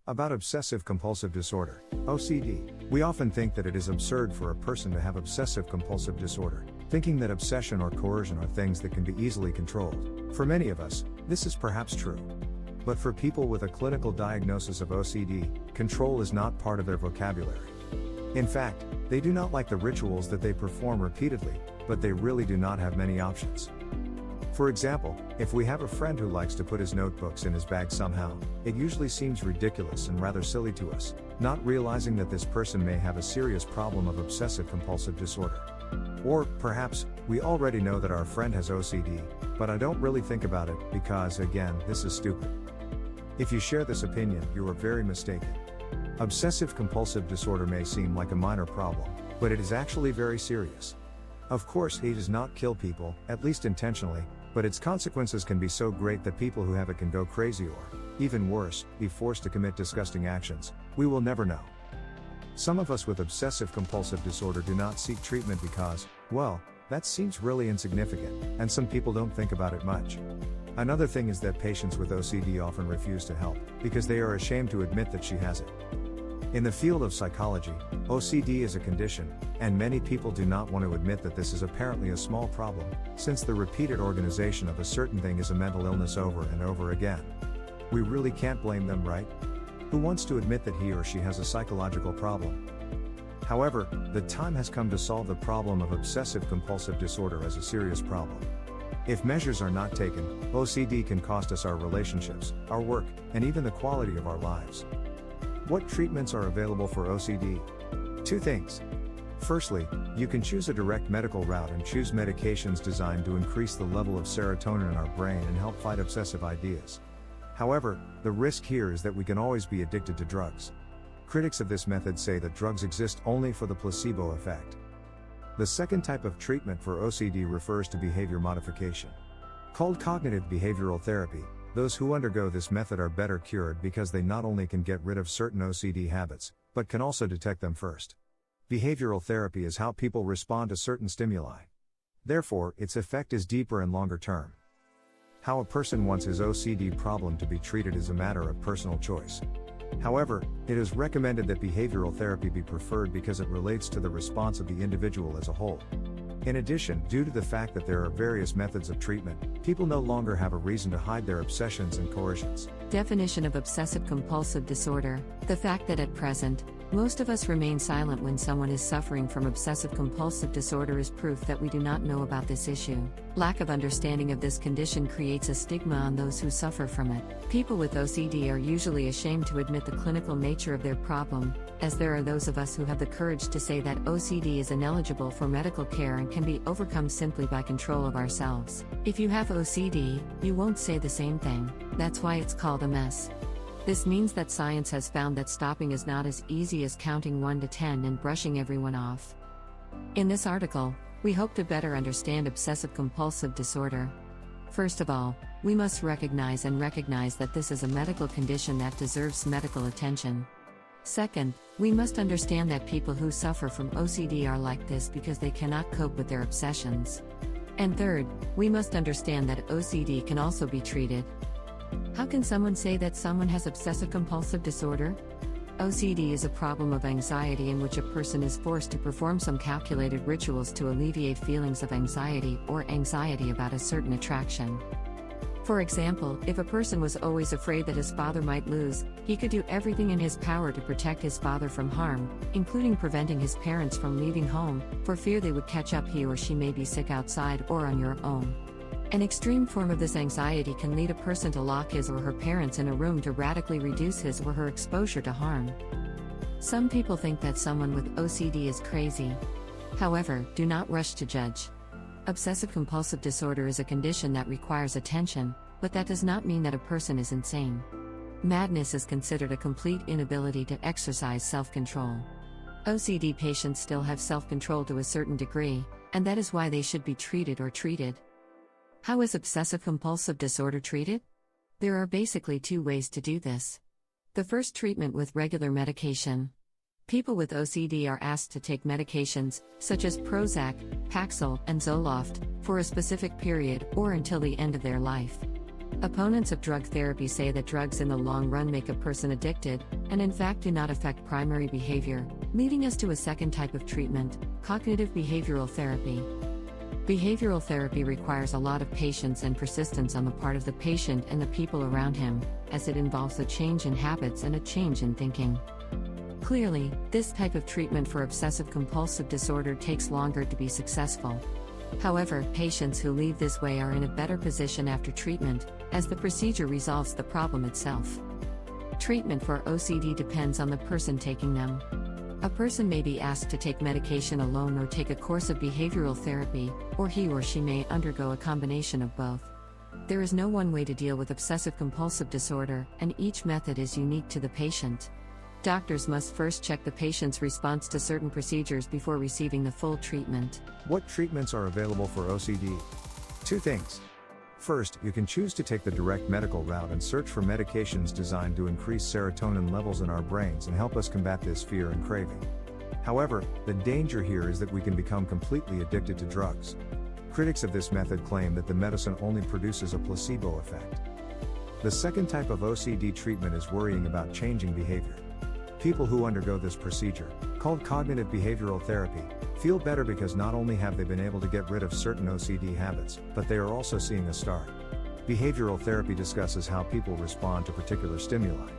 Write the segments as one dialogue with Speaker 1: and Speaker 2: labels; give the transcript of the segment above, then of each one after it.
Speaker 1: About obsessive compulsive disorder, OCD. We often think that it is absurd for a person to have obsessive compulsive disorder, thinking that obsession or coercion are things that can be easily controlled. For many of us, this is perhaps true. But for people with a clinical diagnosis of OCD, control is not part of their vocabulary. In fact, they do not like the rituals that they perform repeatedly, but they really do not have many options. For example, if we have a friend who likes to put his notebooks in his bag somehow, it usually seems ridiculous and rather silly to us, not realizing that this person may have a serious problem of obsessive compulsive disorder. Or, perhaps, we already know that our friend has OCD, but I don't really think about it because, again, this is stupid. If you share this opinion, you are very mistaken. Obsessive compulsive disorder may seem like a minor problem, but it is actually very serious. Of course, it does not kill people, at least intentionally, but its consequences can be so great that people who have it can go crazy or, even worse, be forced to commit disgusting actions. We will never know. Some of us with obsessive compulsive disorder do not seek treatment because, well, that seems really insignificant, and some people don't think about it much. Another thing is that patients with OCD often refuse to help, because they are ashamed to admit that she has it. In the field of psychology, OCD is a condition, and many people do not want to admit that this is apparently a small problem, since the repeated organization of a certain thing is a mental illness over and over again. We really can't blame them, right? Who wants to admit that he or she has a psychological problem? However, the time has come to solve the problem of obsessive compulsive disorder as a serious problem. If measures are not taken, OCD can cost us our relationships, our work, and even the quality of our lives. What treatments are available for OCD? Two things. Firstly, you can choose a direct medical route and choose medications designed to increase the level of serotonin in our brain and help fight obsessive ideas. However, the risk here is that we can always be addicted to drugs. Critics of this method say that drugs exist only for the placebo effect. The second type of treatment for OCD refers to behavior modification. Called cognitive behavioral therapy, those who undergo this method are better cured because they not only can get rid of certain OCD habits, but can also detect them first. Behavioral therapy is how people respond to certain stimuli. Therefore, its effect is deeper and longer term. How a person wants his OCD problem to be treated is a matter of personal choice. However, it is recommended that behavioral therapy be preferred because it relates to the response of the individual as a whole. In addition, due to the fact that there are various methods of treatment, people no longer have a reason to hide their obsessions and coercions.
Speaker 2: Definition of obsessive compulsive disorder: the fact that at present, most of us remain silent when someone is suffering from obsessive compulsive disorder is proof that we do not know about this issue. Lack of understanding of this condition creates a stigma on those who suffer from it. People with OCD are usually ashamed to admit the clinical nature of their problem, as there are those of us who have the courage to say that OCD is ineligible for medical care and can be overcome simply by control of ourselves. If you have OCD, you won't say the same thing. That's why it's called a mess. This means that science has found that stopping is not as easy as counting 1 to 10 and brushing everyone off. In this article, we hope to better understand obsessive compulsive disorder. First of all, we must recognize that this is a medical condition that deserves medical attention. Second, we must understand that people who suffer from OCD are like this because they cannot cope with their obsessions. And third, we must understand that OCD can also be treated. How can someone say that someone has obsessive compulsive disorder? OCD is a problem of anxiety in which a person is forced to perform some calculated rituals to alleviate feelings of anxiety or anxiety about a certain attraction. For example, if a person was always afraid that his father might lose, he could do everything in his power to protect his father from harm, including preventing his parents from leaving home, for fear they would catch up he or she may be sick outside or on your own. An extreme form of this anxiety can lead a person to lock his or her parents in a room to radically reduce his or her exposure to harm. Some people think that someone with OCD is crazy. However, do not rush to judge. Obsessive-compulsive disorder is a condition that requires attention, but that does not mean that a person is insane. Madness is considered a complete inability to exercise self-control. OCD patients still have self-control to a certain degree, and that is why they should be treated or treated. How is obsessive-compulsive disorder treated? There are basically two ways to do this. The first, treatment with regular medication. People with OCD are asked to take medications, such as Prozac, Paxil, and Zoloft, for a specific period or until the end of their life. Opponents of drug therapy say that drugs in the long run make a person addicted, and in fact do not affect primary behavior, leading us to a second type of treatment, cognitive behavioral therapy. Behavioral therapy requires a lot of patience and persistence on the part of the patient and the people around him, as it involves a change in habits and a change in thinking. Clearly, this type of treatment for obsessive compulsive disorder takes longer to be successful. However, patients who leave this way are in a better position after treatment, as the procedure resolves the problem itself. Treatment for OCD depends on the person taking them. A person may be asked to take medication alone or take a course of behavioral therapy, or he or she may undergo a combination of both. There is no one way to deal with obsessive compulsive disorder, and each method is unique to the patient. Doctors must first check the patient's response to certain procedures before receiving the full treatment.
Speaker 1: What treatments are available for OCD? 2 things. First, you can choose to take the direct medical route and search for medications designed to increase serotonin levels in our brains and help us combat this fear and craving. However, the danger here is that we can become completely addicted to drugs. Critics of this method claim that the medicine only produces a placebo effect. The second type of OCD treatment is worrying about changing behavior. People who undergo this procedure, called cognitive behavioral therapy, feel better because not only have they been able to get rid of certain OCD habits, but they are also seeing a start. Behavioral therapy discusses how people respond to particular stimuli.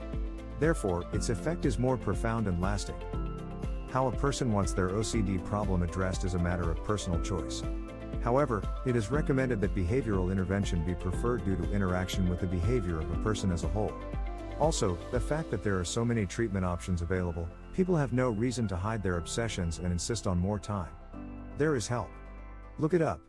Speaker 1: Therefore, its effect is more profound and lasting. How a person wants their OCD problem addressed is a matter of personal choice. However, it is recommended that behavioral intervention be preferred due to interaction with the behavior of a person as a whole. Also, the fact that there are so many treatment options available, people have no reason to hide their obsessions and insist on more time. There is help. Look it up.